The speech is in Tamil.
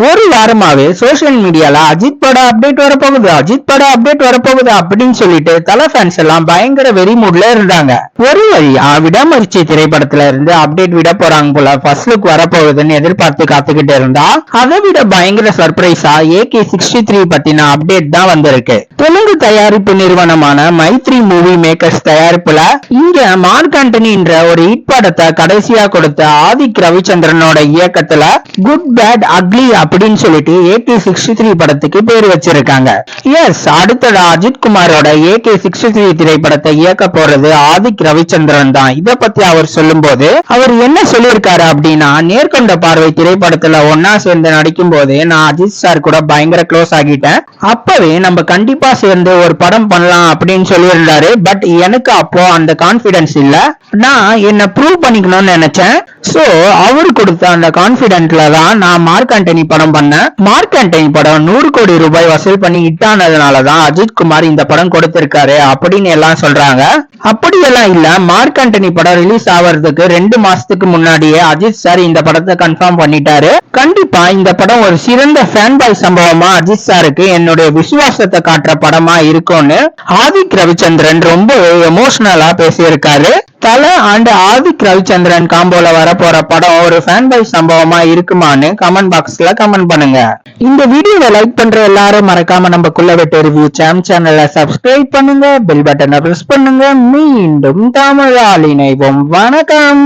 ஒரு வாரமாவே சோசியல் மீடியால அஜித் படம் அப்டேட் வரப்போகுது அப்படின்னு சொல்லிட்டு தல ஃபேன்ஸ் எல்லாம் பயங்கர வெறி மூட்ல இருந்தாங்க. ஒரு வழியா விடாமரிச்சி திரைப்படத்துல இருந்து அப்டேட் விட போறாங்க போல, ஃபர்ஸ்ட் லுக் வரப்போகுதுன்னு எதிர்பார்த்து காத்துக்கிட்டு இருந்தா அதை விட பயங்கர சர்ப்ரைஸா AK63 பத்தின அப்டேட் தான் வந்திருக்கு. தெலுங்கு தயாரிப்பு நிறுவனமான மைத்ரி மூவி மேக்கர்ஸ் தயாரிப்புல இங்க மார்க் ஆண்டனி என்ற ஒரு ஹிட் படத்தை கடைசியா கொடுத்த ஆதிக் ரவிச்சந்திரனோட இயக்கத்துல குட் பேட் அக்லி அப்படின்னு சொல்லிட்டு AK63 படத்துக்கு பேர் வச்சிருக்காங்க. எஸ், அடுத்ததா அஜித் குமாரோட AK63 திரைப்படத்தை இயக்க போறது ஆதிக் ரவிச்சந்திரன் தான். இத பத்தி அவர் சொல்லும் போது அவர் என்ன சொல்லியிருக்காரு அப்படின்னா, நேர்கொண்ட பார்வை திரைப்படத்துல ஒன்னா சேர்ந்து நடிக்கும் போதே நான் அஜித் சார் கூட பயங்கர க்ளோஸ் ஆகிட்டேன். அப்பவே நம்ம கண்டிப்பா சேர்ந்து ஒரு படம் பண்ணலாம் அப்படின்னு சொல்லியிருந்தாரு. பட் எனக்கு அப்போ அந்த கான்பிடன்ஸ் இல்ல, நான் என்ன ப்ரூவ் பண்ணிக்கணும்னு நினைச்சேன். சோ அவரு கொடுத்த அந்த கான்பிடென்ட்ல தான் நான் மார்க் ஆண்டனி படம் பண்ணேன். மார்க் ஆண்டனி படம் 100 கோடி ரூபாய் வசூல் பண்ணி ஹிட் ஆனதுனாலதான் அஜித் குமார் இந்த படம் கொடுத்திருக்காரு அப்படின்னு எல்லாம் சொல்றாங்க. அப்படியெல்லாம் இல்ல, மார்க் ஆண்டனி படம் ரிலீஸ் ஆவறதுக்கு 2 மாசத்துக்கு முன்னாடியே அஜித் சார் இந்த படத்தை கன்ஃபார்ம் பண்ணிட்டாரு. கண்டிப்பா இந்த படம் ஒரு சிறந்த ஃபேன் பாய் சம்பவமா அஜித் சாருக்கு என்னுடைய விசுவாசத்தை காட்டுற படமா இருக்கும்னு ஆதிக் ரவிச்சந்திரன் ரொம்ப எமோஷனலா பேசியிருக்காரு. தல அண்ட் ஆதிக் ரவிச்சந்திரன் காம்போல வர போற படம் ஒரு ஃபேன் பாய் சம்பவமா இருக்குமான்னு கமெண்ட் பாக்ஸ்ல கமெண்ட் பண்ணுங்க. இந்த வீடியோவை லைக் பண்ற எல்லாரும் மறக்காம நம்ம குள்ளவெட்டு ரிவ்யூ சேனலை சப்ஸ்கிரைப் பண்ணுங்க, பெல் பட்டனை பிரஸ் பண்ணுங்க. மீண்டும் தமிழால் இணைவோம். வணக்கம்.